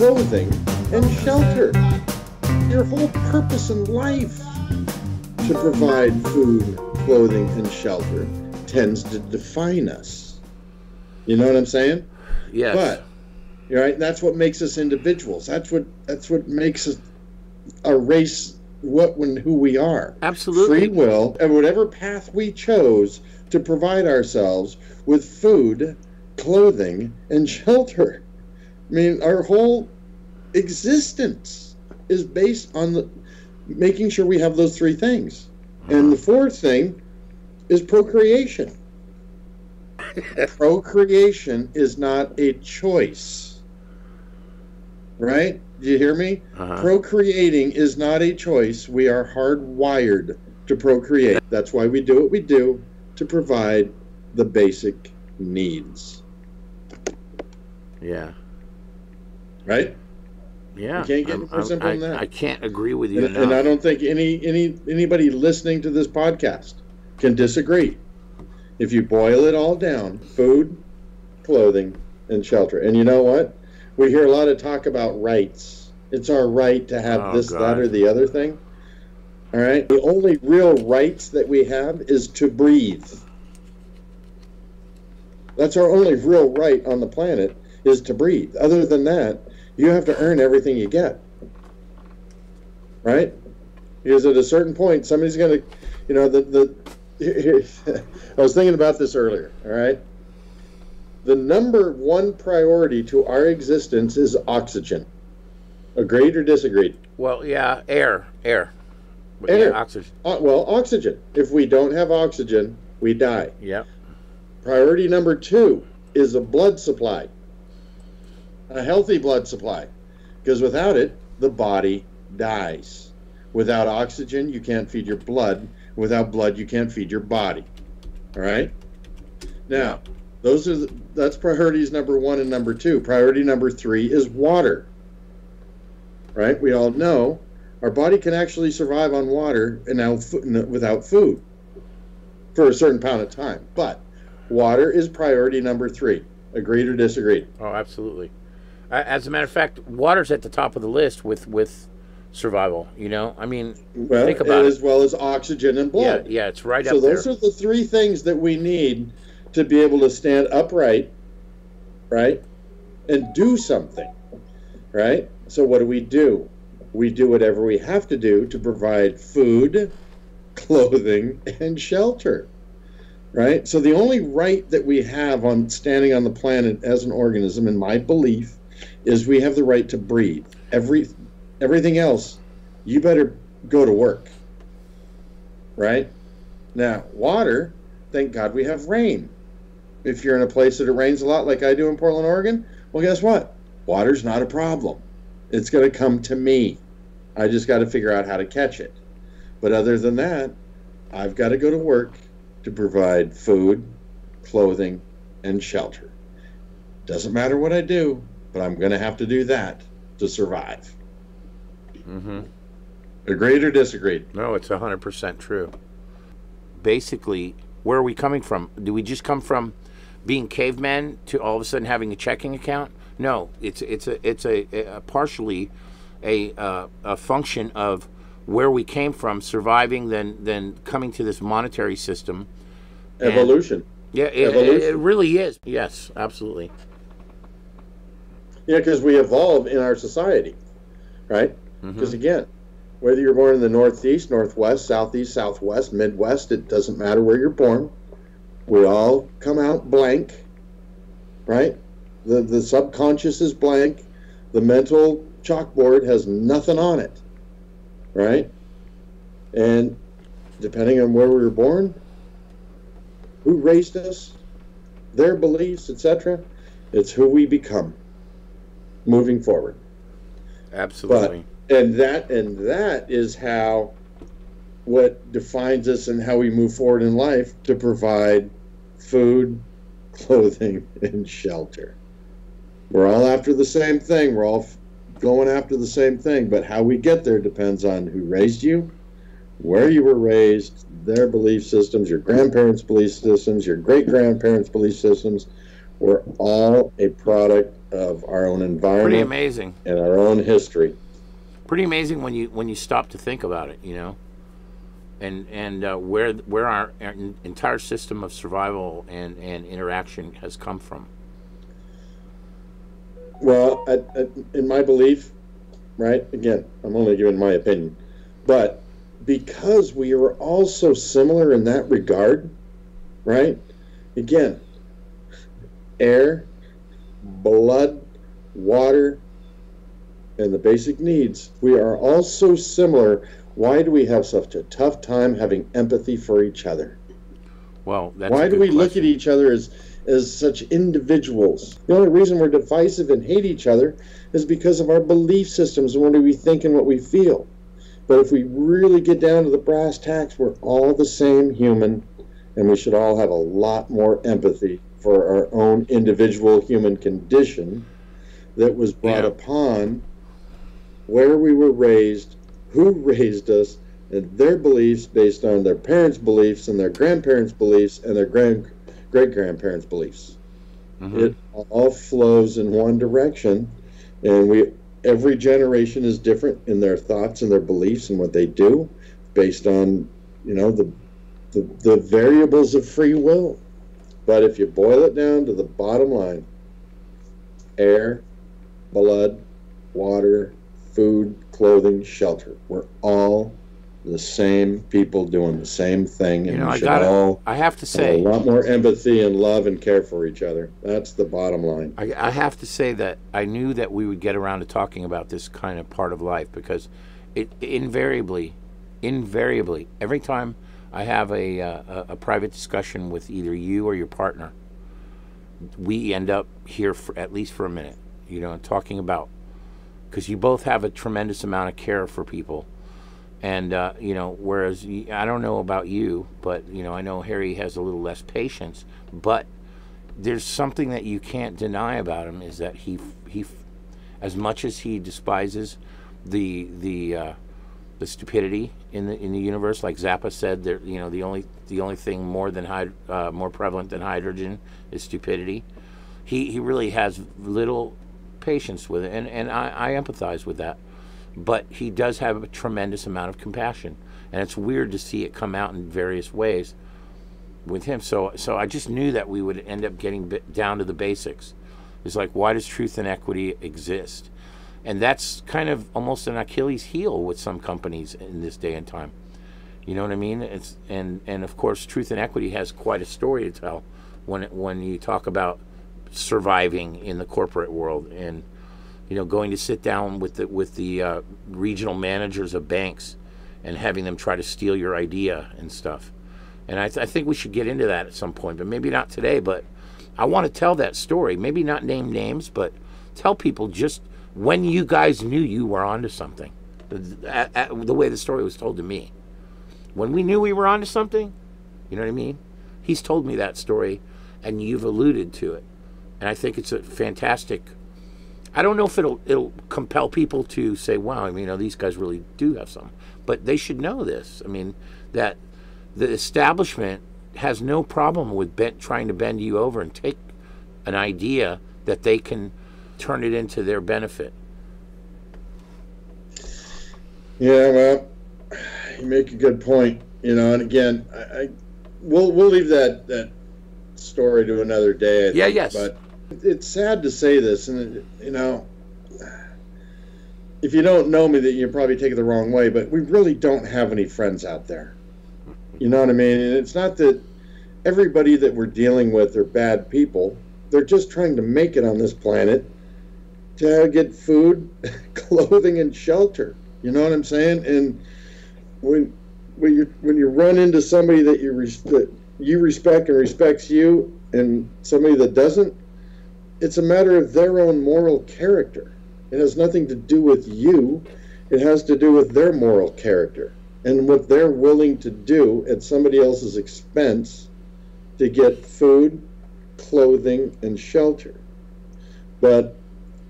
clothing, and shelter. Your whole purpose in life to provide food, clothing, and shelter tends to define us. You know what I'm saying? Yes. But, right, that's what makes us individuals. That's what makes us a race, who we are. Absolutely. Free will, and whatever path we chose to provide ourselves with food, clothing, and shelter. I mean, our whole existence is based on making sure we have those three things. And the fourth thing is procreation. Procreation is not a choice. Right? Do you hear me? Procreating is not a choice. We are hardwired to procreate. That's why we do what we do, to provide the basic needs. Yeah. Right? Yeah. You can't get any more simple than that. I can't agree with you enough. And I don't think anybody listening to this podcast can disagree. If you boil it all down, food, clothing, and shelter. And you know what? We hear a lot of talk about rights. It's our right to have this, that, or the other thing. All right? The only real rights that we have is to breathe. That's our only real right on the planet, is to breathe. Other than that, you have to earn everything you get. Right? Because at a certain point, somebody's going to, you know, I was thinking about this earlier, all right? The number one priority to our existence is oxygen. Agreed or disagreed? Well, yeah, air. Air. Yeah, oxygen. Well, oxygen. If we don't have oxygen, we die. Yep. Priority number two is a blood supply. A healthy blood supply. Because without it, the body dies. Without oxygen, you can't feed your blood. Without blood, you can't feed your body. All right? Now, that's priorities number one and number two. Priority number three is water. Right? We all know our body can actually survive on water and without food for a certain amount of time. But water is priority number three. Agreed or disagreed? Oh, absolutely. As a matter of fact, water's at the top of the list with survival, you know? I mean, think about it. As well as oxygen and blood. Yeah, it's right up there. So those are the three things that we need to be able to stand upright, right, and do something, right? So what do? We do whatever we have to do to provide food, clothing, and shelter, right? So the only right that we have on standing on the planet as an organism, in my belief, is we have the right to breathe. Everything else, you better go to work, right? Now, water, thank God we have rain. If you're in a place that it rains a lot, like I do in Portland, Oregon, well, guess what? Water's not a problem. It's going to come to me. I just got to figure out how to catch it. But other than that, I've got to go to work to provide food, clothing, and shelter. Doesn't matter what I do, but I'm going to have to do that to survive. Mm-hmm. Agreed or disagreed? No, it's 100% true. Basically, where are we coming from? Do we just come from being cavemen to all of a sudden having a checking account? No, it's a partially a function of where we came from, surviving, then coming to this monetary system. Evolution. It really is. Yes, absolutely. Yeah, because we evolve in our society, right? Because again, whether you're born in the Northeast, Northwest, Southeast, Southwest, Midwest, it doesn't matter where you're born. We all come out blank, right? The subconscious is blank. The mental chalkboard has nothing on it, right? And depending on where we were born, who raised us, their beliefs, etc., it's who we become moving forward. Absolutely. And that is how, what defines us and how we move forward in life, to provide food, clothing, and shelter. We're all after the same thing. We're all going after the same thing, but how we get there depends on who raised you, where you were raised, their belief systems, your grandparents' belief systems, your great-grandparents' belief systems. We're all a product of our own Pretty environment amazing. and our own history. Pretty amazing when you stop to think about it, you know, and where our entire system of survival and interaction has come from. Well, in my belief, right? Again, I'm only giving my opinion, but because we are all so similar in that regard, right? Again, air, blood, water, and the basic needs. We are all so similar. Why do we have such a tough time having empathy for each other? Well, that's why a do good we look question. at each other as such individuals? The only reason we're divisive and hate each other is because of our belief systems and what we think and what we feel. But if we really get down to the brass tacks, we're all the same human, and we should all have a lot more empathy for our own individual human condition that was brought upon where we were raised, who raised us, and their beliefs based on their parents' beliefs and their grandparents' beliefs and their great-grandparents' beliefs. Mm-hmm. It all flows in one direction, and every generation is different in their thoughts and their beliefs and what they do based on, you know, the variables of free will. But if you boil it down to the bottom line, air, blood, water, food, clothing, shelter, we're all the same people doing the same thing, and You know, we I should got all I have to have say, a lot more empathy and love and care for each other. That's the bottom line. I have to say that I knew that we would get around to talking about this kind of part of life, because it invariably, every time I have a private discussion with either you or your partner, we end up here at least for a minute, you know, talking about, because you both have a tremendous amount of care for people. And, you know, whereas I don't know about you, but, you know, I know Harry has a little less patience, but there's something that you can't deny about him, is that he as much as he despises the stupidity in the universe, like Zappa said, there, you know, the only thing more prevalent than hydrogen is stupidity. He really has little patience with it, and I empathize with that. But he does have a tremendous amount of compassion, and it's weird to see it come out in various ways with him. So I just knew that we would end up getting down to the basics. It's like, why does truth and equity exist? And that's kind of almost an Achilles heel with some companies in this day and time. You know what I mean? And of course, truth and equity has quite a story to tell when you talk about surviving in the corporate world, and you know, going to sit down with the regional managers of banks and having them try to steal your idea and stuff. And I think we should get into that at some point, but maybe not today. But I want to tell that story. Maybe not name names, but tell people just when you guys knew you were onto something. The way the story was told to me. When we knew we were onto something, you know what I mean? He's told me that story, and you've alluded to it. And I think it's a fantastic... I don't know if it'll compel people to say, wow, I mean, you know, these guys really do have something. But they should know this. I mean, that the establishment has no problem with trying to bend you over and take an idea that they can turn it into their benefit. Yeah, well, you make a good point, you know, and again, we'll leave that story to another day, I think, Yes. But it's sad to say this, and you know, if you don't know me, that you probably take it the wrong way, but we really don't have any friends out there. You know what I mean? And it's not that everybody that we're dealing with are bad people. They're just trying to make it on this planet, to get food, clothing, and shelter. You know what I'm saying? And when you run into somebody that you respect and respects you, and somebody that doesn't, it's a matter of their own moral character. It has nothing to do with you. It has to do with their moral character and what they're willing to do at somebody else's expense to get food, clothing, and shelter. But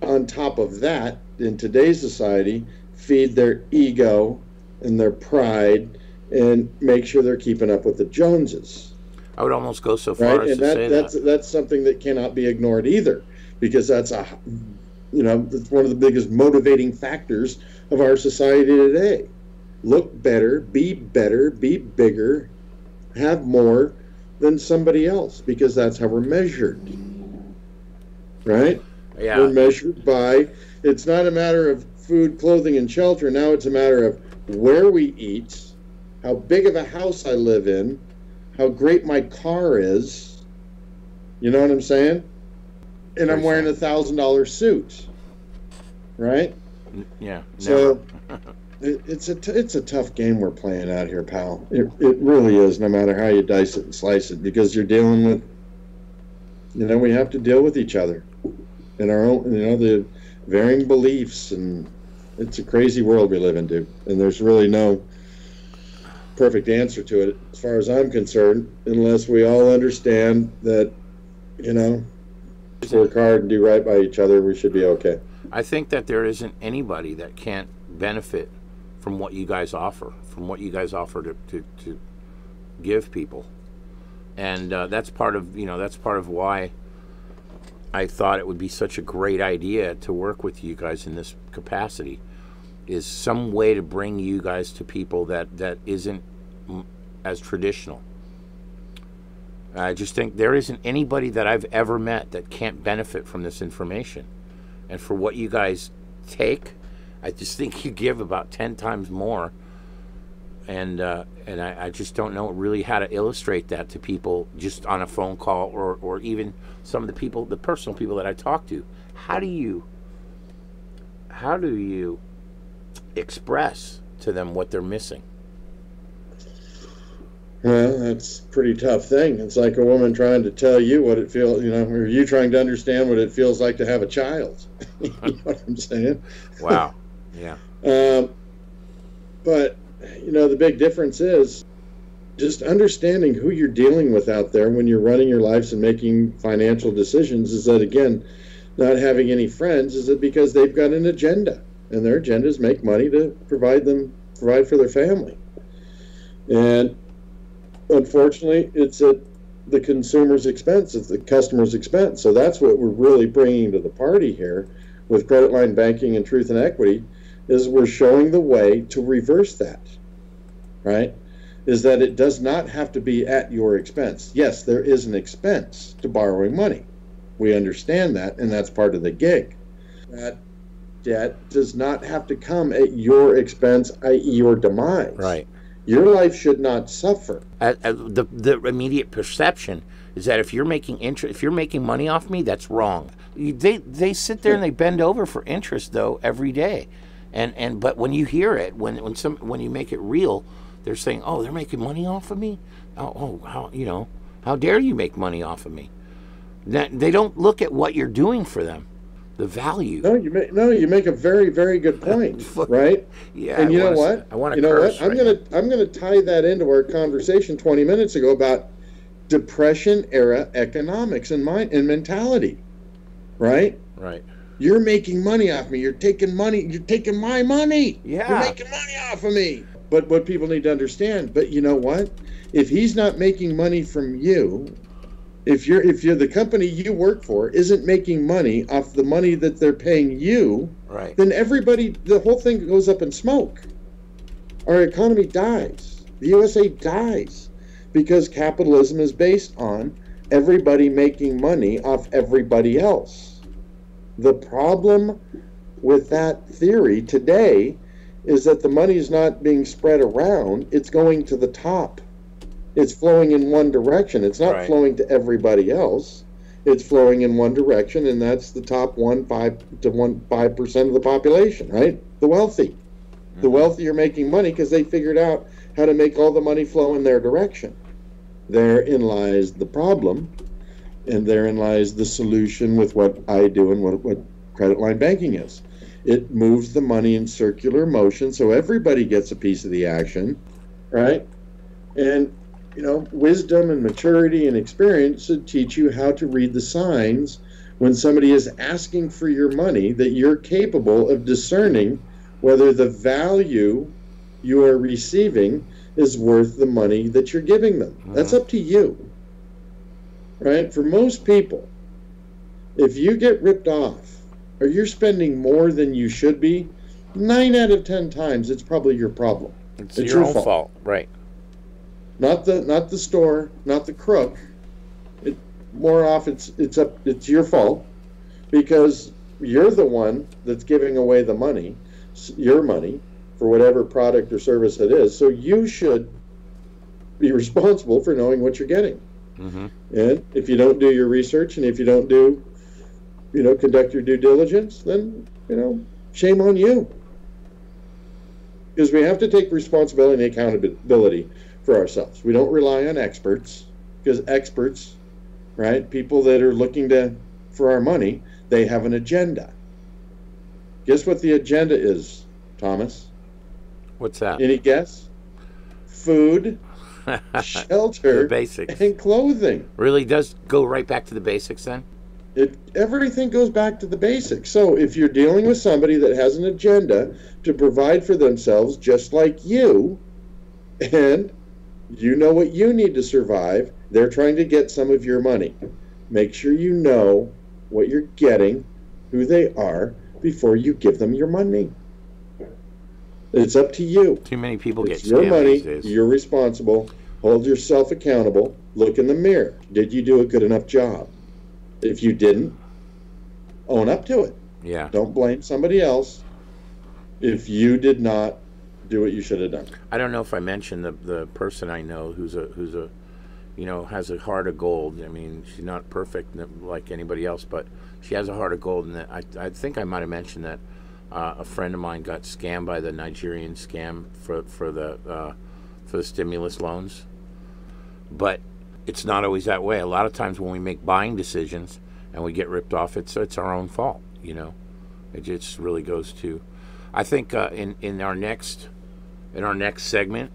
on top of that, in today's society, feed their ego and their pride and make sure they're keeping up with the Joneses. I would almost go so far as to say that's something that cannot be ignored either, because that's that's one of the biggest motivating factors of our society today. Look better, be bigger, have more than somebody else, because that's how we're measured, right? Yeah. We're measured by, it's not a matter of food, clothing, and shelter. Now it's a matter of where we eat, how big of a house I live in, how great my car is. You know what I'm saying? And I'm wearing $1,000 suit, right? Yeah. So it's a tough game we're playing out here, pal. It really is, no matter how you dice it and slice it, because you're dealing with, we have to deal with each other and our own, the varying beliefs, and it's a crazy world we live in, dude. And there's really no perfect answer to it, as far as I'm concerned, unless we all understand that, work hard and do right by each other, we should be okay. I think that there isn't anybody that can't benefit from what you guys offer, to give people, and that's part of why I thought it would be such a great idea to work with you guys in this capacity, is some way to bring you guys to people that isn't as traditional. I just think there isn't anybody that I've ever met that can't benefit from this information, and for what you guys take, I just think you give about 10 times more, and I just don't know really how to illustrate that to people just on a phone call, or even some of the personal people that I talk to. How do you express to them what they're missing? Well, that's a pretty tough thing. It's like a woman trying to tell you what it feels, or you trying to understand what it feels like to have a child. You know what I'm saying? Wow. Yeah. But, the big difference is just understanding who you're dealing with out there when you're running your lives and making financial decisions. Is that, again, not having any friends, is it because they've got an agenda, and their agenda is make money to provide for their family. And unfortunately, it's at the consumer's expense, it's the customer's expense. So that's what we're really bringing to the party here with credit line banking and truth and equity, is we're showing the way to reverse that, right? Is that it does not have to be at your expense. Yes, there is an expense to borrowing money. We understand that, and that's part of the gig. That debt does not have to come at your expense, i.e. your demise. Right. Your life should not suffer. The immediate perception is that if you're making money off me, that's wrong. They sit there and they bend over for interest though every day, but when you hear it, when you make it real, they're saying, oh, they're making money off of me. How dare you make money off of me? They don't look at what you're doing for them. The value. No, you make a very, very good point, right? Yeah. And you know what? I want to curse. I'm gonna tie that into our conversation 20 minutes ago about Depression era economics and mentality, right? Right. You're making money off me. You're taking money. You're taking my money. Yeah. You're making money off of me. But what people need to understand, but you know what? If he's not making money from you, if you're the company you work for isn't making money off the money that they're paying you, right, then the whole thing goes up in smoke. Our economy dies. The USA dies because capitalism is based on everybody making money off everybody else. The problem with that theory today is that the money is not being spread around, it's going to the top. It's flowing in one direction. It's not flowing to everybody else. It's flowing in one direction, and that's the top 5% of the population, right? The wealthy. Mm-hmm. The wealthy are making money because they figured out how to make all the money flow in their direction. Therein lies the problem, and therein lies the solution with what I do and what credit line banking is. It moves the money in circular motion so everybody gets a piece of the action, right? And wisdom and maturity and experience should teach you how to read the signs when somebody is asking for your money, that you're capable of discerning whether the value you are receiving is worth the money that you're giving them. That's up to you, right? For most people, If you get ripped off or you're spending more than you should be, 9 out of 10 times it's probably your problem. It's It's your your own fault. fault, right? Not the store, not the crook. More often it's your fault because you're the one that's giving away the money, your money, for whatever product or service it is. So you should be responsible for knowing what you're getting. Mm-hmm. And if you don't do your research, and if you don't conduct your due diligence, then, shame on you. Because we have to take responsibility and accountability for ourselves. We don't rely on experts, because experts, right, people that are looking for our money, they have an agenda. Guess what the agenda is, Thomas? What's that? Any guess? Food, shelter, the basics. and clothing. Really does go right back to the basics then? Everything goes back to the basics. So if you're dealing with somebody that has an agenda to provide for themselves just like you, and you know what you need to survive, they're trying to get some of your money. Make sure you know what you're getting, who they are, before you give them your money. It's up to you. Too many people get It's your scammed money. these days. You're responsible. Hold yourself accountable. Look in the mirror. Did you do a good enough job? If you didn't, own up to it. Yeah. Don't blame somebody else if you did not do what you should have done. I don't know if I mentioned the person I know who's a has a heart of gold. I mean, she's not perfect like anybody else, but she has a heart of gold. And I think I might have mentioned that a friend of mine got scammed by the Nigerian scam for the stimulus loans. But it's not always that way. A lot of times when we make buying decisions and we get ripped off, it's our own fault. It just really goes to. I think in our next segment,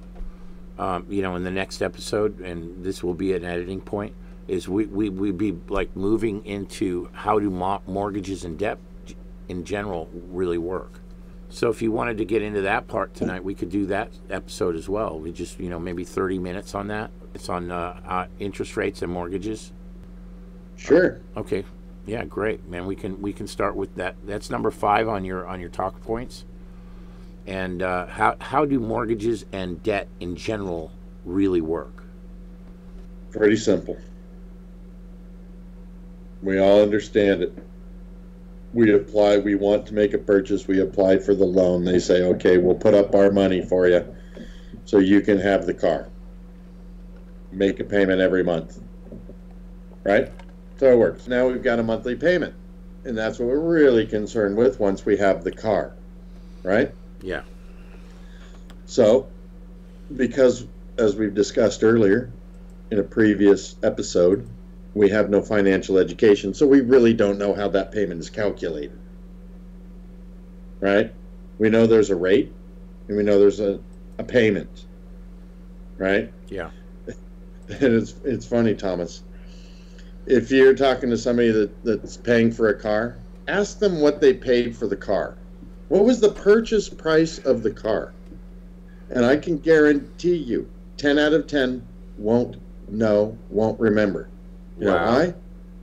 in the next episode, and this will be an editing point, is we be like moving into how do mortgages and debt in general really work. So if you wanted to get into that part tonight, we could do that episode as well. We just maybe 30 minutes on that. It's on interest rates and mortgages. Sure. Okay. Yeah, great, man. We can start with that. That's number 5 on your talk points. And how do mortgages and debt in general really work? Pretty simple. We all understand it. We apply, we want to make a purchase, we apply for the loan. They say, okay, we'll put up our money for you so you can have the car. Make a payment every month. Right? So it works. Now we've got a monthly payment. And that's what we're really concerned with once we have the car. Right? Yeah. So, because as we've discussed earlier in a previous episode, we have no financial education, so we really don't know how that payment is calculated. Right? We know there's a rate, and we know there's a payment. Right? Yeah. And it's funny, Thomas. If you're talking to somebody that's paying for a car, ask them what they paid for the car. What was the purchase price of the car? And I can guarantee you, 10 out of 10 won't remember. You know why?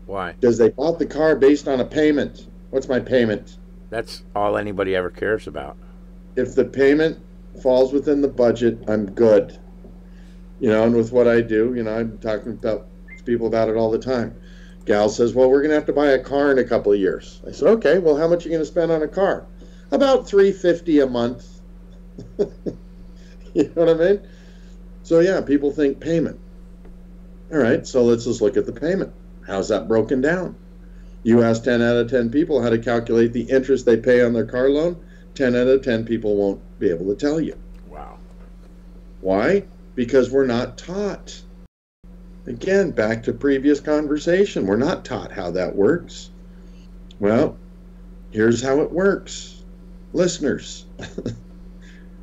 Why? Because they bought the car based on a payment. What's my payment? That's all anybody ever cares about. If the payment falls within the budget, I'm good. And with what I do, I'm talking to people about it all the time. Gal says, well, we're going to have to buy a car in a couple of years. I said, okay, well, how much are you going to spend on a car? About $350 a month. You know what I mean? So yeah, people think payment. All right, so let's just look at the payment. How's that broken down? You ask 10 out of 10 people how to calculate the interest they pay on their car loan, 10 out of 10 people won't be able to tell you. Wow. Why? Because we're not taught. Again, back to previous conversation. We're not taught how that works. Well, here's how it works. Listeners,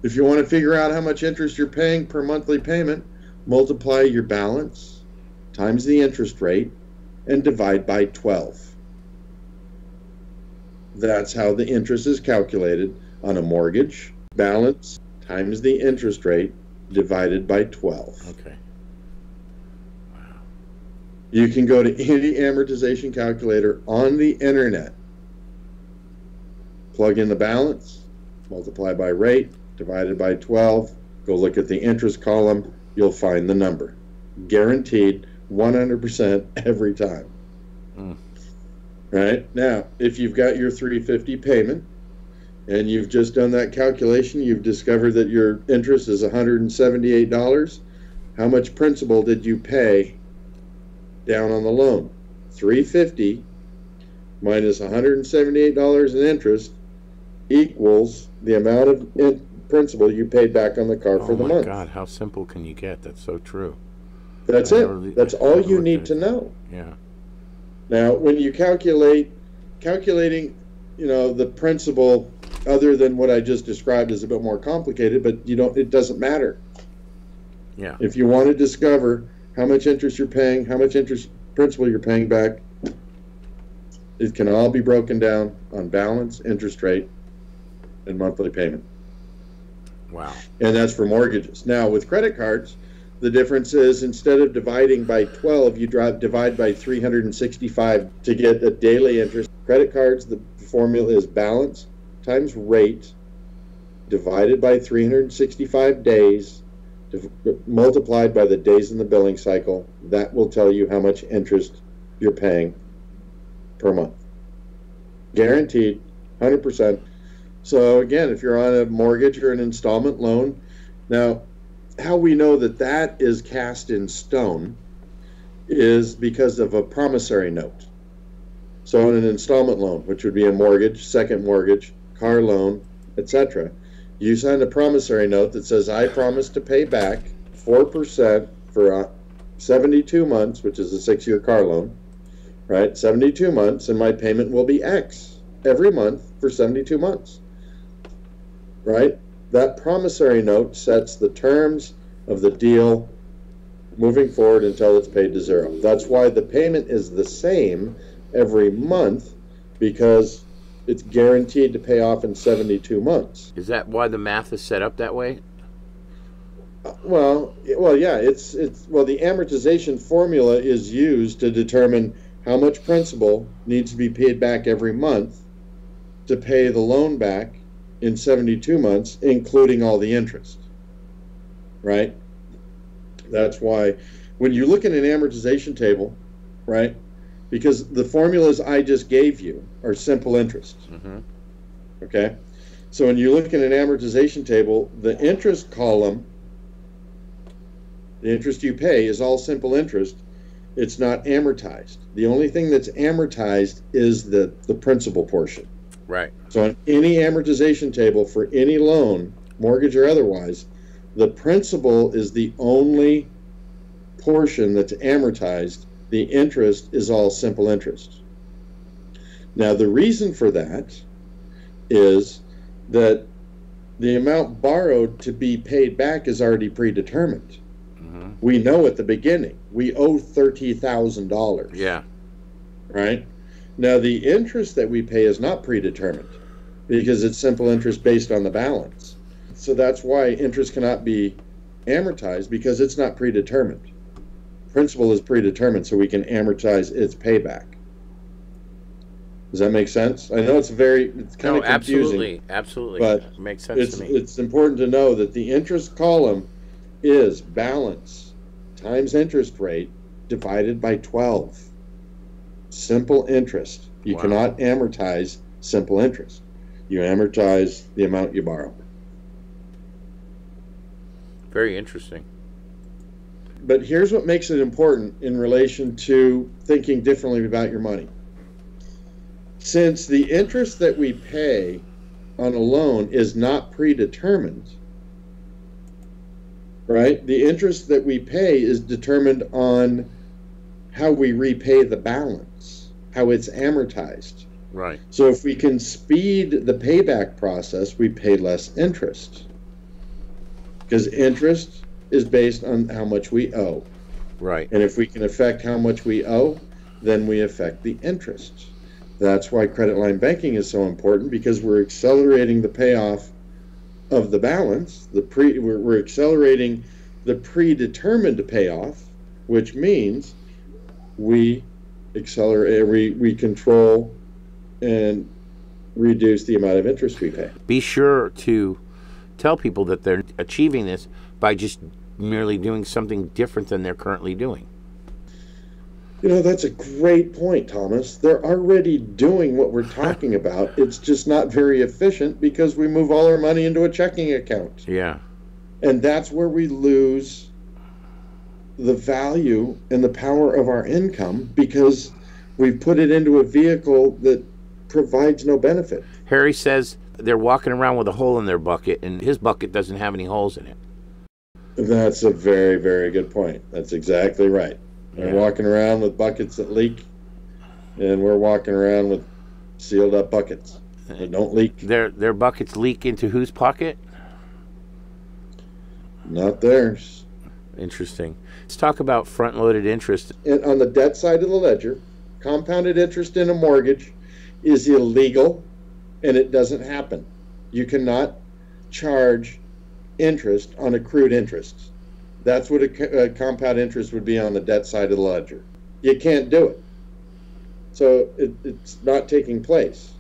if you want to figure out how much interest you're paying per monthly payment, multiply your balance times the interest rate and divide by 12. That's how the interest is calculated on a mortgage. Balance times the interest rate divided by 12. Okay. Wow. You can go to any amortization calculator on the internet, plug in the balance, multiply by rate, divided by 12, go look at the interest column, you'll find the number. Guaranteed 100% every time. Right? Now, if you've got your $350 payment and you've just done that calculation, you've discovered that your interest is $178, how much principal did you pay down on the loan? $350 minus $178 in interest equals the amount of principal you paid back on the car for the month. Oh my God, how simple can you get? That's so true. That's it. That's all you need to know. Yeah. Now, when you calculating, the principal, other than what I just described, is a bit more complicated, but it doesn't matter. Yeah. If you want to discover how much interest you're paying, how much interest principal you're paying back, it can all be broken down on balance, interest rate, and monthly payment. Wow. And that's for mortgages. Now, with credit cards, the difference is instead of dividing by 12, you divide by 365 to get a daily interest. Credit cards, the formula is balance times rate divided by 365 days multiplied by the days in the billing cycle. That will tell you how much interest you're paying per month. Guaranteed, 100%. So again, if you're on a mortgage or an installment loan, now how we know that that is cast in stone is because of a promissory note. So in an installment loan, which would be a mortgage, second mortgage, car loan, etc., you sign a promissory note that says, I promise to pay back 4% for 72 months, which is a 6-year car loan, right? 72 months, and my payment will be X every month for 72 months, right? That promissory note sets the terms of the deal moving forward until it's paid to zero. That's why the payment is the same every month, because it's guaranteed to pay off in 72 months. Is that why the math is set up that way? Well, yeah. The amortization formula is used to determine how much principal needs to be paid back every month to pay the loan back in 72 months, including all the interest, right? That's why when you look at an amortization table, right, because the formulas I just gave you are simple interest, okay? So when you look at an amortization table, the interest column, the interest you pay is all simple interest. It's not amortized. The only thing that's amortized is the principal portion. Right. So on any amortization table for any loan, mortgage or otherwise, the principal is the only portion that's amortized. The interest is all simple interest. Now, the reason for that is that the amount borrowed to be paid back is already predetermined. We know at the beginning we owe $30,000. Yeah. Right? Now, the interest that we pay is not predetermined because it's simple interest based on the balance. So that's why interest cannot be amortized, because it's not predetermined. Principal is predetermined, so we can amortize its payback. Does that make sense? I know it's kind of confusing. Absolutely. But it makes sense to me. It's important to know that the interest column is balance times interest rate divided by 12. Simple interest. You cannot amortize simple interest. You amortize the amount you borrow. Very interesting. But here's what makes it important in relation to thinking differently about your money. Since the interest that we pay on a loan is not predetermined, right? The interest that we pay is determined on how we repay the balance, how it's amortized. Right. So if we can speed the payback process, we pay less interest, because interest is based on how much we owe. Right. And if we can affect how much we owe, then we affect the interest. That's why credit line banking is so important, because we're accelerating the payoff of the balance. We're accelerating the predetermined payoff, which means we accelerate, we control and reduce the amount of interest we pay. Be sure to tell people that they're achieving this by just merely doing something different than they're currently doing. You know, that's a great point, Thomas. They're already doing what we're talking about. It's just not very efficient because we move all our money into a checking account. Yeah. And that's where we lose the value and the power of our income because we've put it into a vehicle that provides no benefit. Harry says they're walking around with a hole in their bucket, and his bucket doesn't have any holes in it. That's a very, very good point. That's exactly right. They're walking around with buckets that leak, and we're walking around with sealed up buckets that don't leak. Their buckets leak into whose pocket? Not theirs. Interesting. Let's talk about front-loaded interest. And on the debt side of the ledger, compounded interest in a mortgage is illegal, and it doesn't happen. You cannot charge interest on accrued interest. That's what a compound interest would be on the debt side of the ledger. You can't do it. So it's not taking place.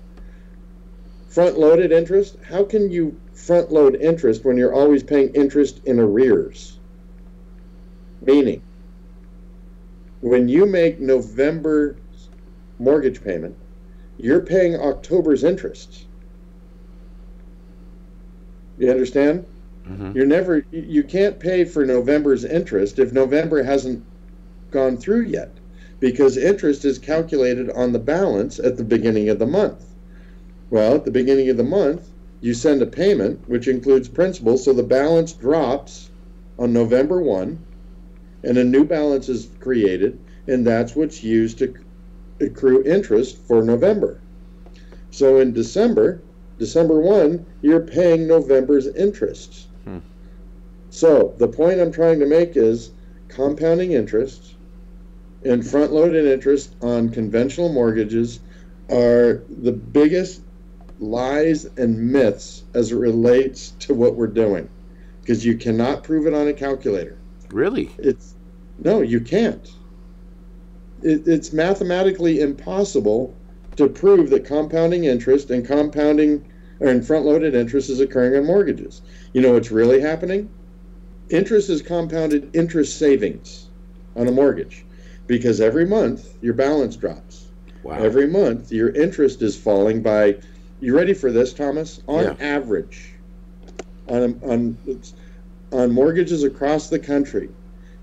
Front-loaded interest? How can you front-load interest when you're always paying interest in arrears? Meaning, when you make November's mortgage payment, you're paying October's interest. You understand? Mm-hmm. You can't pay for November's interest if November hasn't gone through yet, because interest is calculated on the balance at the beginning of the month. Well, at the beginning of the month, you send a payment, which includes principal, so the balance drops on November 1, and a new balance is created, and that's what's used to accrue interest for November. So in December 1, you're paying November's interest. So the point I'm trying to make is compounding interest and front-loaded interest on conventional mortgages are the biggest lies and myths as it relates to what we're doing, because you cannot prove it on a calculator. Really? No, you can't. It's mathematically impossible to prove that compounding interest and front-loaded interest is occurring on mortgages. You know what's really happening? Interest is compounded interest savings on a mortgage, because every month your balance drops. Wow. Every month your interest is falling by, you ready for this, Thomas? On average, on mortgages across the country,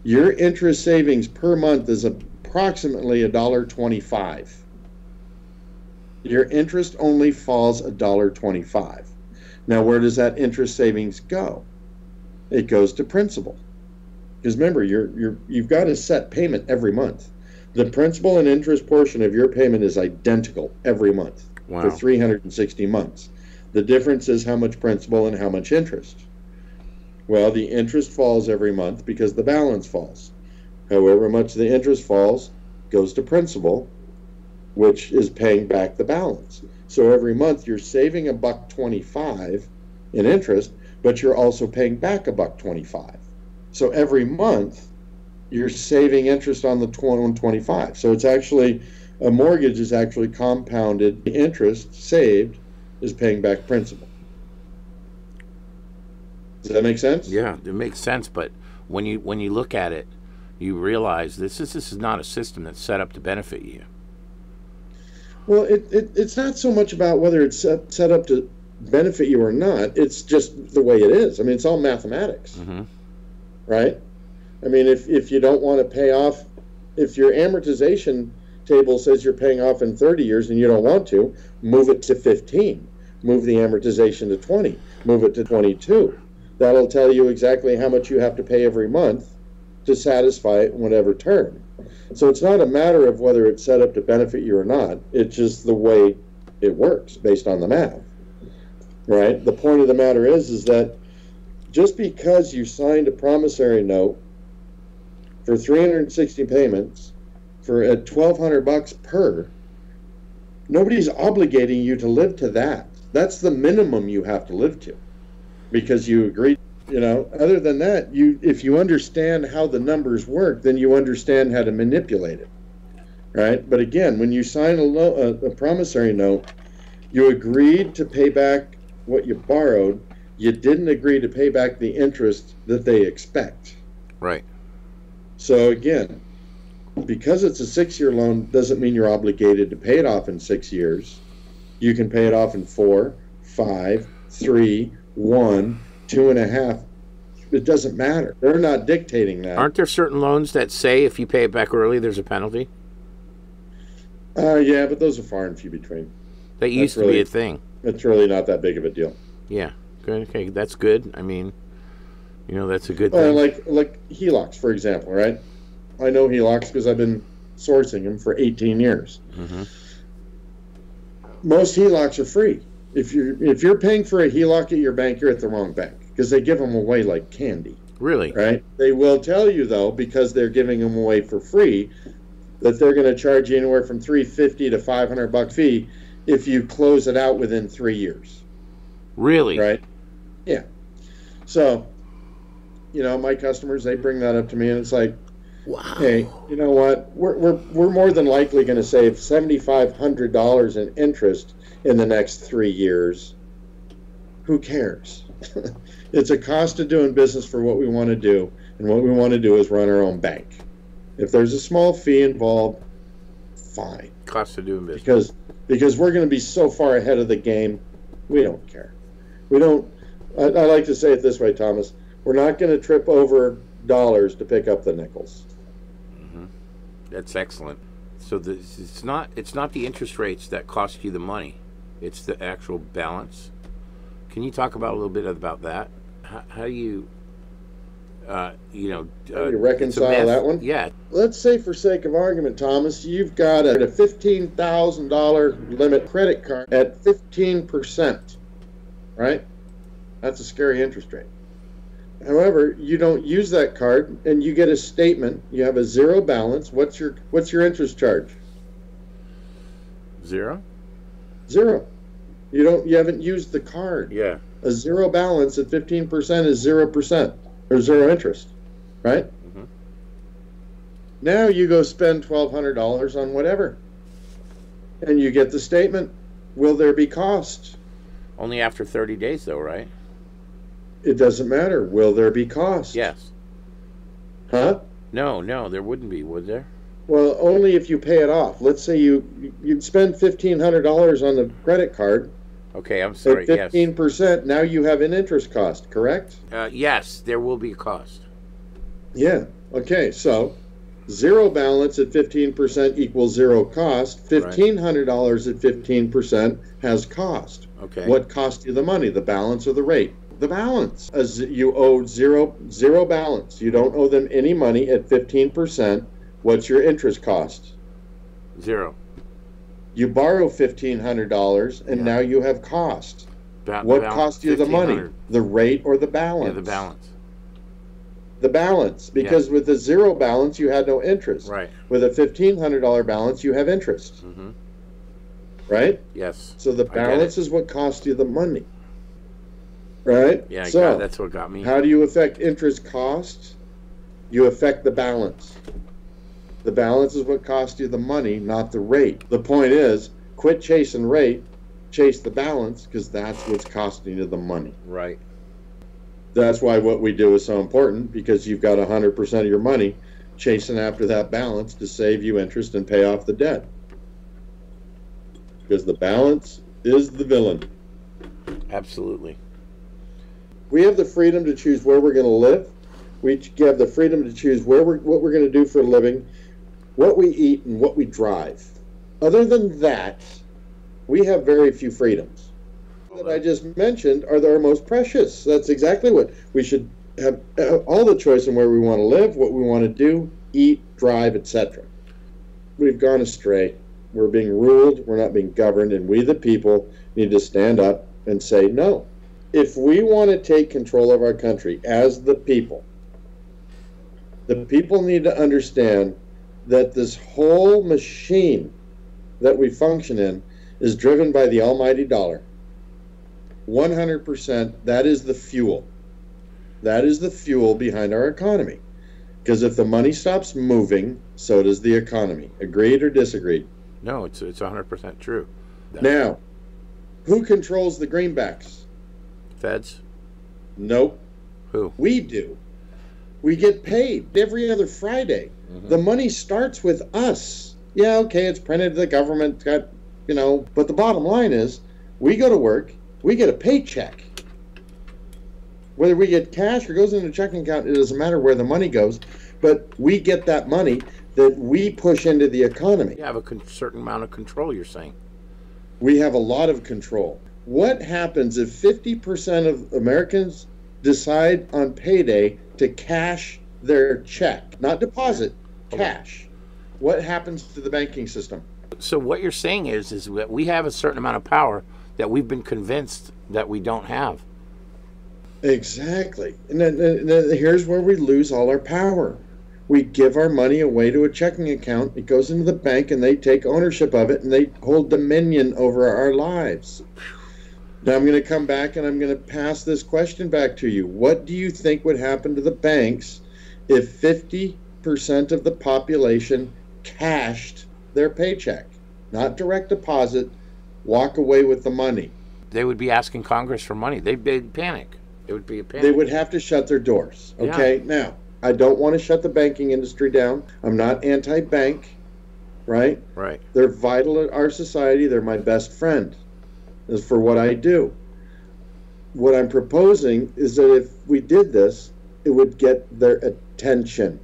your interest savings per month is approximately $1.25. Your interest only falls $1.25. Now, where does that interest savings go? It goes to principal. Because remember, you've got a set payment every month. The principal and interest portion of your payment is identical every month for 360 months. The difference is how much principal and how much interest. Well, the interest falls every month because the balance falls. However much the interest falls goes to principal, which is paying back the balance. So every month you're saving $1.25 in interest, but you're also paying back $1.25. So every month you're saving interest on the $1.25. So it's actually, a mortgage is actually compounded. The interest saved is paying back principal. Does that make sense? Yeah, it makes sense. But when you look at it, you realize this is not a system that's set up to benefit you. Well, it's not so much about whether it's set up to benefit you or not. It's just the way it is. I mean, it's all mathematics, right? I mean, if you don't want to pay off, if your amortization table says you're paying off in 30 years and you don't want to, move it to 15. Move the amortization to 20. Move it to 22. That'll tell you exactly how much you have to pay every month to satisfy whatever term. So it's not a matter of whether it's set up to benefit you or not. It's just the way it works based on the math, right? The point of the matter is that just because you signed a promissory note for 360 payments for at $1,200 per, nobody's obligating you to live to that. That's the minimum you have to live to, because you agreed. You know, other than that, if you understand how the numbers work, then you understand how to manipulate it. right? But again, when you sign a promissory note, you agreed to pay back what you borrowed. You didn't agree to pay back the interest that they expect. Right. So again, because it's a 6-year loan doesn't mean you're obligated to pay it off in 6 years. You can pay it off in 4, 5, 3, 1, 2.5. It doesn't matter. They're not dictating that. Aren't there certain loans that say if you pay it back early, there's a penalty? Yeah, but those are far and few between. That used to be a thing. It's really not that big of a deal. Yeah. Good. Okay, that's good. I mean, that's a good thing. Like HELOCs, for example, right? I know HELOCs because I've been sourcing them for 18 years. Mm-hmm. Most HELOCs are free. If you're paying for a HELOC at your bank, you're at the wrong bank because they give them away like candy. Really? Right? They will tell you though, because they're giving them away for free, that they're going to charge you anywhere from $350 to $500 fee if you close it out within 3 years. Really? Right? Yeah. So, my customers, they bring that up to me, and it's like, wow. Hey, you know what? We're more than likely going to save $7,500 in interest in the next 3 years. Who cares? It's a cost of doing business for what we want to do, and what we want to do is run our own bank. If there's a small fee involved, fine. Cost of doing business. Because we're going to be so far ahead of the game, we don't care. We don't. I like to say it this way, Thomas. We're not going to trip over dollars to pick up the nickels. Mm-hmm. That's excellent. So it's not the interest rates that cost you the money; it's the actual balance. Can you talk about a little bit about that? How do you, you reconcile that one? Yeah. Let's say, for sake of argument, Thomas, you've got a $15,000 limit credit card at 15%, right? That's a scary interest rate. However, you don't use that card, and you get a statement. You have a zero balance. What's your interest charge? Zero. Zero. You haven't used the card. Yeah. A zero balance at 15% is 0% or zero interest, right? Mm-hmm. Now you go spend $1,200 on whatever, and you get the statement. Will there be cost? Only after 30 days, though, right? It doesn't matter. Will there be cost? Yes. Huh? No, there wouldn't be, would there? Well, only if you pay it off. Let's say you spend $1,500 on the credit card. Okay, I'm sorry. At 15%, yes. Now you have an interest cost, correct? Yes, there will be a cost. Yeah. Okay, so zero balance at 15% equals zero cost. $1,500 at 15% has cost. Okay. What cost you the money, the balance or the rate? The balance. As you owe zero balance. You don't owe them any money at 15%. What's your interest cost? Zero. You borrow $1,500, and now you have cost. What cost you the money? The rate or the balance? Yeah, the balance. The balance, because with a zero balance, you had no interest. Right. With a $1,500 balance, you have interest. Mm-hmm. Right? Yes. So the balance is what cost you the money. Right? Yeah, so that's what got me. How do you affect interest costs? You affect the balance. The balance is what costs you the money, not the rate. The point is, quit chasing rate, chase the balance, because that's what's costing you the money. Right. That's why what we do is so important, because you've got 100% of your money chasing after that balance to save you interest and pay off the debt. Because the balance is the villain. Absolutely. We have the freedom to choose where we're going to live. We have the freedom to choose what we're going to do for a living, what we eat, and what we drive. Other than that, we have very few freedoms. That I just mentioned are our most precious. That's exactly what we should have, all the choice in where we want to live, what we want to do, eat, drive, etc. We've gone astray. We're being ruled, we're not being governed, and we, the people, need to stand up and say no. If we want to take control of our country as the people need to understand that this whole machine that we function in is driven by the almighty dollar. 100%, that is the fuel. That is the fuel behind our economy. Because if the money stops moving, So does the economy. Agreed or disagreed? No, it's 100% true. Now, who controls the greenbacks? Feds? Nope. Who? We do. We get paid every other Friday. The money starts with us. Yeah, okay, it's printed, the government got, but the bottom line is we go to work, we get a paycheck. Whether we get cash or goes into a checking account, it doesn't matter where the money goes, but we get that money that we push into the economy. You have a certain amount of control, you're saying. We have a lot of control. What happens if 50% of Americans decide on payday to cash their check? Not deposit, cash. What happens to the banking system? So what you're saying is that we have a certain amount of power that we've been convinced that we don't have. Exactly. And then here's where we lose all our power. We give our money away to a checking account. It goes into the bank and they take ownership of it and they hold dominion over our lives. Now I'm going to come back and I'm going to pass this question back to you. What do you think would happen to the banks if 50% of the population cashed their paycheck? Not direct deposit, walk away with the money. They would be asking Congress for money. They'd panic. It would be a panic. They would have to shut their doors. Okay, Now, I don't want to shut the banking industry down. I'm not anti-bank, right? Right. They're vital in our society. They're my best friend for what I do. What I'm proposing is that if we did this, it would get their attention,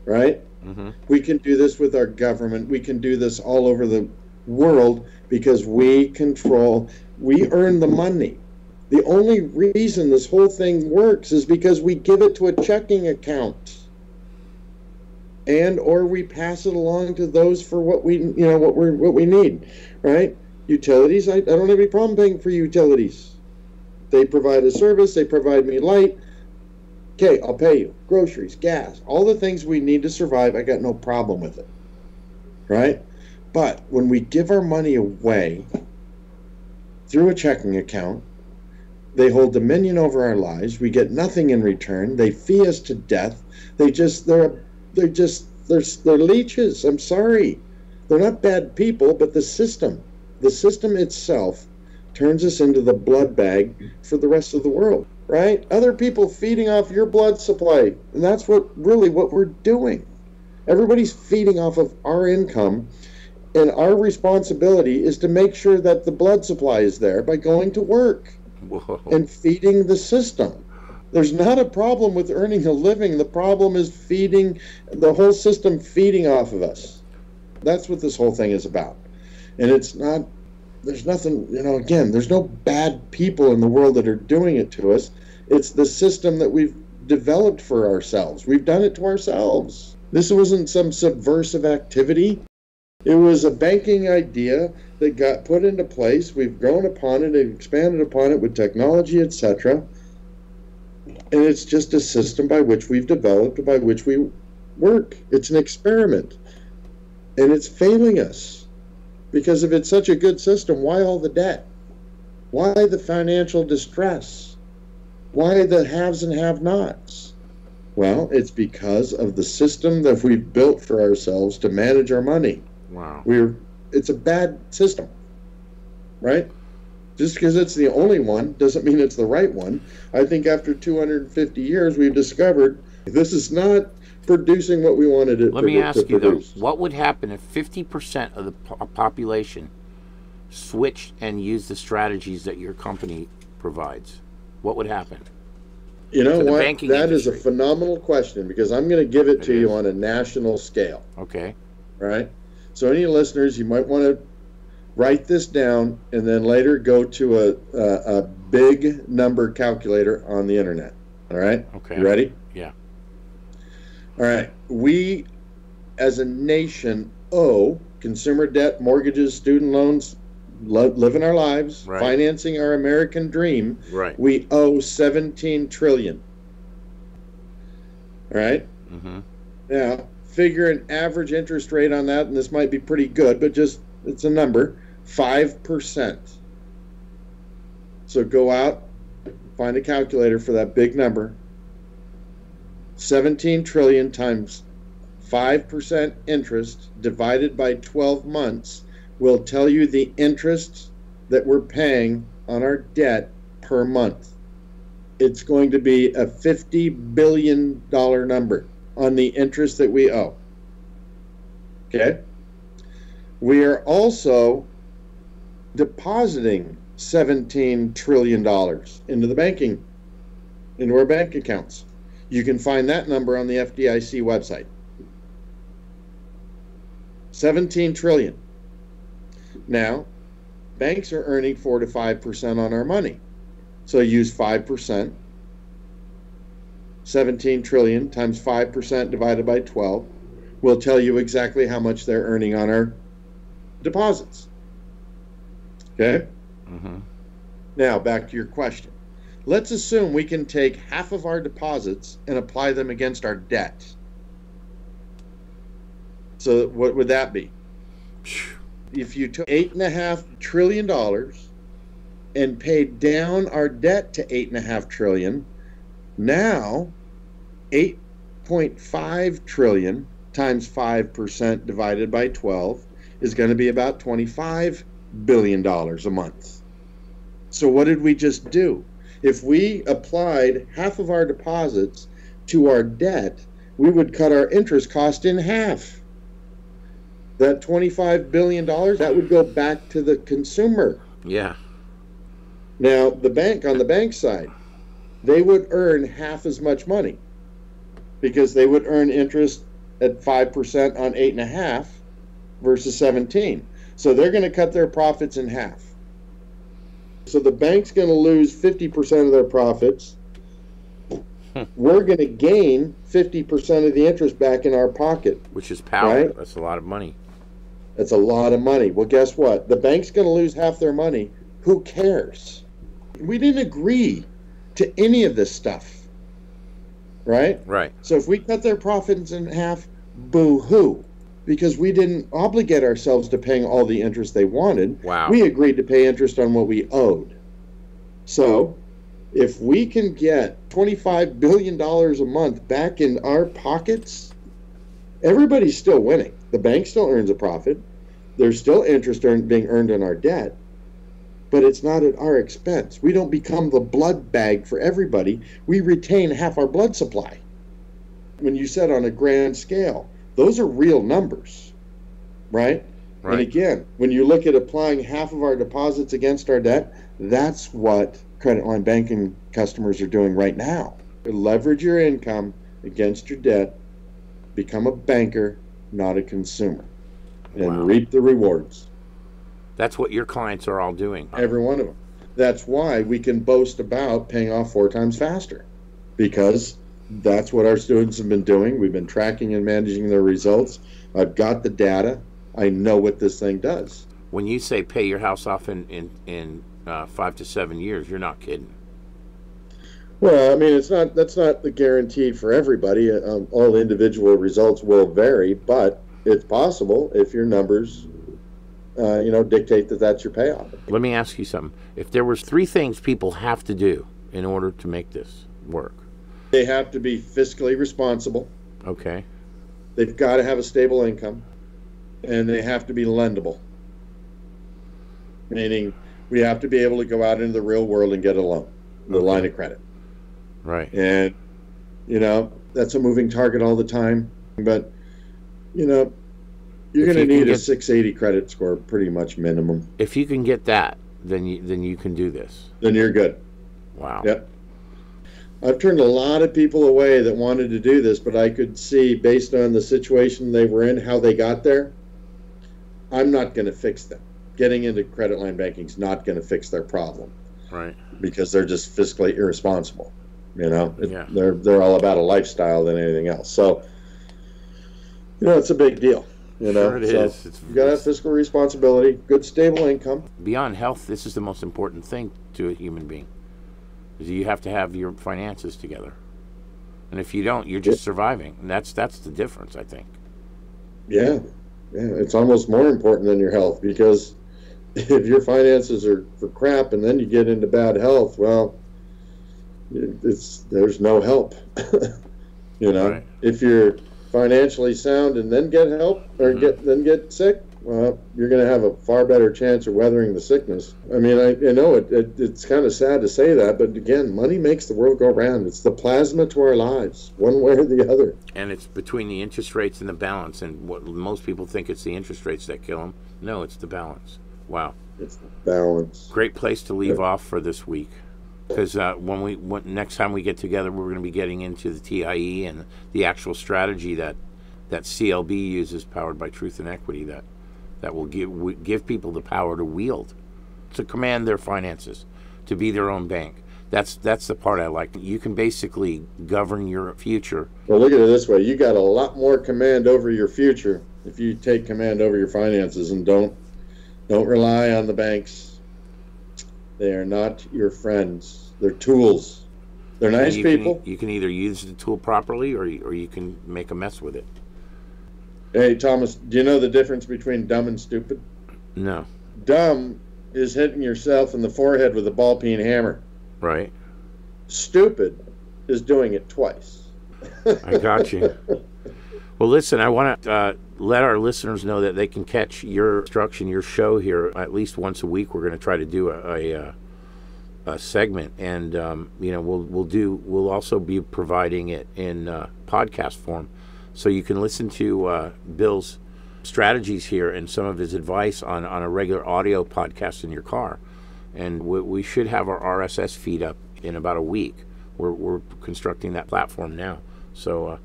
right? We can do this with our government. We can do this all over the world because we earn the money. The only reason this whole thing works is because we give it to a checking account, and or we pass it along to those for what we need, right? Utilities. I don't have any problem paying for utilities. They provide a service. They provide me light. Okay, I'll pay you. Groceries, gas, all the things we need to survive. I got no problem with it, right? But when we give our money away through a checking account, they hold dominion over our lives. We get nothing in return. They fee us to death. They're leeches. I'm sorry. They're not bad people, but the system itself turns us into the blood bag for the rest of the world, right? Other people feeding off your blood supply. And that's what we're doing. Everybody's feeding off of our income. And our responsibility is to make sure that the blood supply is there by going to work. Whoa. And feeding the system. There's not a problem with earning a living. The problem is feeding the whole system, feeding off of us. That's what this whole thing is about. And it's not, there's nothing, again, there's no bad people in the world that are doing it to us. It's the system that we've developed for ourselves. We've done it to ourselves. This wasn't some subversive activity. It was a banking idea that got put into place. We've grown upon it and expanded upon it with technology, etc. And it's just a system by which we've developed, by which we work. It's an experiment. And it's failing us. Because if it's such a good system, why all the debt? Why the financial distress? Why the haves and have-nots? Well, it's because of the system that we've built for ourselves to manage our money. Wow. It's a bad system, right? Just because it's the only one doesn't mean it's the right one. I think after 250 years, we've discovered this is not producing what we wanted it to produce. Let me ask you, though, what would happen if 50% of the population switched and used the strategies that your company provides? What would happen? You know what? That is industry? a phenomenal question, because I'm going to give it to you on a national scale. Okay. Right? So any listeners, you might want to write this down and then later go to a big number calculator on the internet. All right? Okay. You ready? Yeah. All right. We, as a nation, owe consumer debt, mortgages, student loans, living our lives, right, financing our American dream. Right. We owe $17 trillion. All right? Mm-hmm. Now, figure an average interest rate on that, and this might be pretty good, but just, it's a number, 5%. So go out, find a calculator for that big number. 17 trillion times 5% interest divided by 12 months will tell you the interest that we're paying on our debt per month. It's going to be a $50 billion number on the interest that we owe. Okay? We are also depositing $17 trillion into our bank accounts. You can find that number on the FDIC website. 17 trillion. Now, banks are earning 4 to 5% on our money. So use 5%, 17 trillion times 5% divided by 12 will tell you exactly how much they're earning on our deposits. Okay? Mm-hmm. Now, back to your question. Let's assume we can take half of our deposits and apply them against our debt. So what would that be? If you took $8.5 trillion and paid down our debt to $8.5 trillion, now 8.5 trillion times 5% divided by 12 is going to be about $25 billion a month. So what did we just do? If we applied half of our deposits to our debt, we would cut our interest cost in half. That $25 billion, that would go back to the consumer. Yeah. Now, the bank, on the bank side, they would earn half as much money because they would earn interest at 5% on 8.5 versus 17. So they're going to cut their profits in half. So the bank's going to lose 50% of their profits. We're going to gain 50% of the interest back in our pocket. Which is power. Right? That's a lot of money. That's a lot of money. Well, guess what? The bank's going to lose half their money. Who cares? We didn't agree to any of this stuff. Right? Right. So if we cut their profits in half, boo-hoo. Because we didn't obligate ourselves to paying all the interest they wanted. Wow. We agreed to pay interest on what we owed. So if we can get $25 billion a month back in our pockets, everybody's still winning. The bank still earns a profit. There's still interest being earned on our debt, but it's not at our expense. We don't become the blood bag for everybody. We retain half our blood supply. When you said on a grand scale, those are real numbers, right? And again, when you look at applying half of our deposits against our debt, that's what credit line banking customers are doing right now. Leverage your income against your debt, become a banker, not a consumer, and reap the rewards. That's what your clients are all doing. Every one of them. That's why we can boast about paying off 4 times faster, because that's what our students have been doing. We've been tracking and managing their results. I've got the data. I know what this thing does. When you say pay your house off in 5 to 7 years, you're not kidding. Well, I mean, that's not the guaranteed for everybody. All individual results will vary, but it's possible if your numbers, dictate that that's your payoff. Let me ask you something. If there was 3 things people have to do in order to make this work. They have to be fiscally responsible. Okay. They've got to have a stable income, and they have to be lendable. Meaning, we have to be able to go out into the real world and get a loan, the line of credit. Right. And, that's a moving target all the time. But, you're going to need a 680 credit score, pretty much minimum. If you can get that, then you can do this. Then you're good. Wow. Yep. I've turned a lot of people away that wanted to do this, but I could see, based on the situation they were in, how they got there. I'm not going to fix them. Getting into credit line banking is not going to fix their problem. Right. Because they're just fiscally irresponsible. Yeah. They're all about a lifestyle than anything else. So, it's a big deal. Sure it is. You got to have fiscal responsibility, good stable income. Beyond health, this is the most important thing to a human being. Is you have to have your finances together. And if you don't, you're just surviving. And that's the difference, I think. Yeah. It's almost more important than your health, because if your finances are for crap and then you get into bad health, well, there's no help. Right. If your financially sound and then get help or get sick, well, you're going to have a far better chance of weathering the sickness. I mean, I know it's kind of sad to say that, but again, money makes the world go round. It's the plasma to our lives, one way or the other. And it's between the interest rates and the balance. And what most people think it's the interest rates that kill them. No, it's the balance. Wow. It's the balance. Great place to leave off for this week. Because next time we get together, we're going to be getting into the TIE and the actual strategy that CLB uses, powered by Truth and Equity, that will give people the power to wield, to command their finances, to be their own bank. That's the part I like. You can basically govern your future. Well, look at it this way: you got a lot more command over your future if you take command over your finances and don't rely on the banks. They are not your friends. They're tools. They're nice people. You can either use the tool properly or you can make a mess with it. Hey, Thomas, do you know the difference between dumb and stupid? No. Dumb is hitting yourself in the forehead with a ball-peen hammer. Right. Stupid is doing it twice. I got you. Well, listen, I want to let our listeners know that they can catch your instruction, your show here at least once a week. We're going to try to do a segment, and we'll also be providing it in podcast form, so you can listen to Bill's strategies here and some of his advice on a regular audio podcast in your car. And we should have our RSS feed up in about a week. We're constructing that platform now, so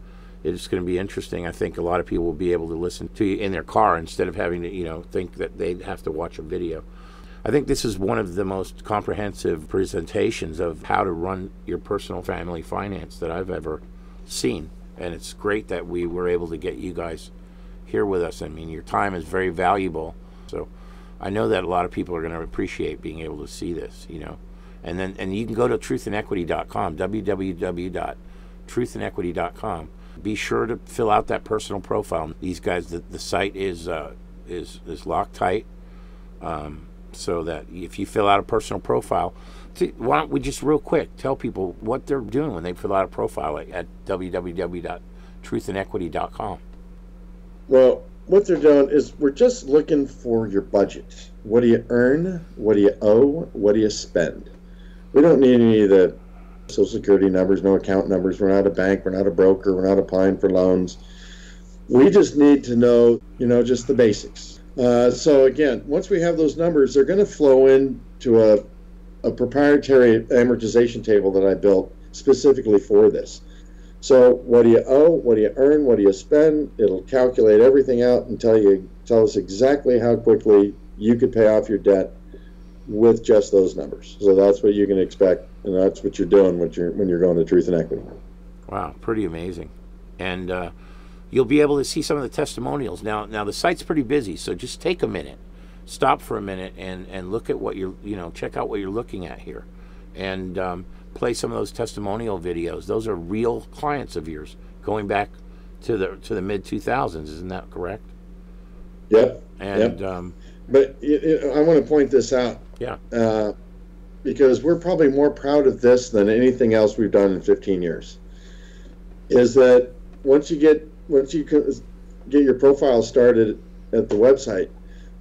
it's going to be interesting. I think a lot of people will be able to listen to you in their car instead of having to, think that they'd have to watch a video. I think this is one of the most comprehensive presentations of how to run your personal family finance that I've ever seen. And it's great that we were able to get you guys here with us. I mean, your time is very valuable. So I know that a lot of people are going to appreciate being able to see this, And you can go to truthandequity.com, www.truthandequity.com. Be sure to fill out that personal profile. These guys, the site is locked tight, so that if you fill out a personal profile, why don't we just real quick tell people what they're doing when they fill out a profile at www.truthandequity.com. Well, what they're doing is we're just looking for your budget. What do you earn? What do you owe? What do you spend? We don't need any of the Social Security numbers, no account numbers. We're not a bank. We're not a broker. We're not applying for loans. We just need to know, just the basics. So again, once we have those numbers, they're going to flow into a proprietary amortization table that I built specifically for this. So what do you owe? What do you earn? What do you spend? It'll calculate everything out and tell us exactly how quickly you could pay off your debt with just those numbers. So that's what you can expect, and that's what you're doing when you're going to Truth and Equity. Wow, pretty amazing. And you'll be able to see some of the testimonials. Now the site's pretty busy, so just take a minute, stop for a minute, and look at what check out what you're looking at here, and play some of those testimonial videos. Those are real clients of yours going back to the mid 2000s. Isn't that correct? Yep. And yep. But I want to point this out. Yeah. Because we're probably more proud of this than anything else we've done in 15 years. Is that once you get your profile started at the website,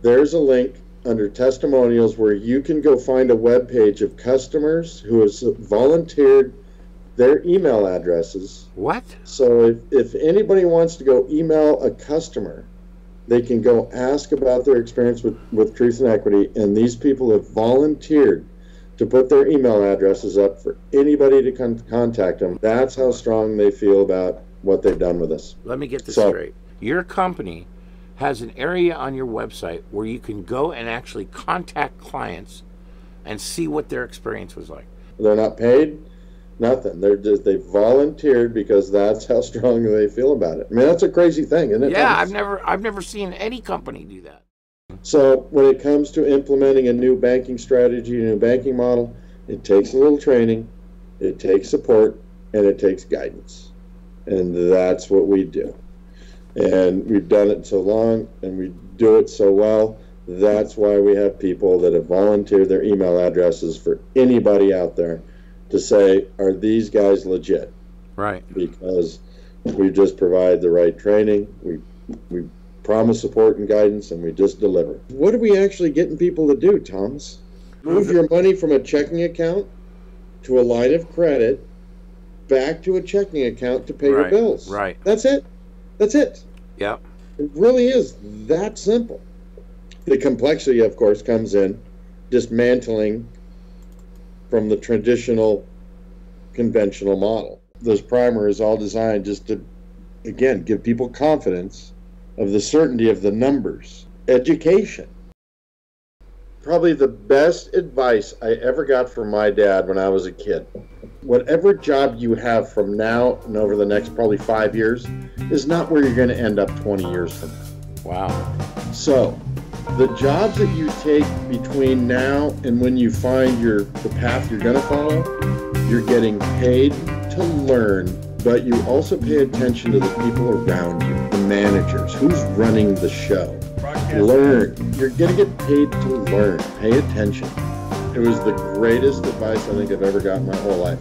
there's a link under testimonials where you can go find a web page of customers who have volunteered their email addresses. What? So if anybody wants to go email a customer, they can go ask about their experience with Truth and Equity, and these people have volunteered to put their email addresses up for anybody to contact them. That's how strong they feel about what they've done with us. Let me get this straight. Your company has an area on your website where you can go and actually contact clients and see what their experience was like. They're not paid, nothing. They volunteered because that's how strong they feel about it. I mean, that's a crazy thing, isn't it? Yeah, I've never seen any company do that. So when it comes to implementing a new banking strategy, a new banking model, it takes a little training, it takes support, and it takes guidance. And that's what we do. And we've done it so long, and we do it so well. That's why we have people that have volunteered their email addresses for anybody out there to say, are these guys legit? Right. Because We just provide the right training. We promise support and guidance, and we just deliver. What are we actually getting people to do, Thomas? Move your money from a checking account to a line of credit back to a checking account to pay your bills. Right. That's it. That's it. Yep. It really is that simple. The complexity, of course, comes in dismantling from the traditional, conventional model. This primer is all designed just to, again, give people confidence of the certainty of the numbers. Education. Probably the best advice I ever got from my dad when I was a kid. Whatever job you have from now and over the next probably 5 years is not where you're going to end up 20 years from now. Wow. So, the jobs that you take between now and when you find the path you're going to follow, you're getting paid to learn, but you also pay attention to the people around you, the managers, who's running the show. Learn. You're going to get paid to learn. Pay attention. It was the greatest advice I think I've ever gotten my whole life.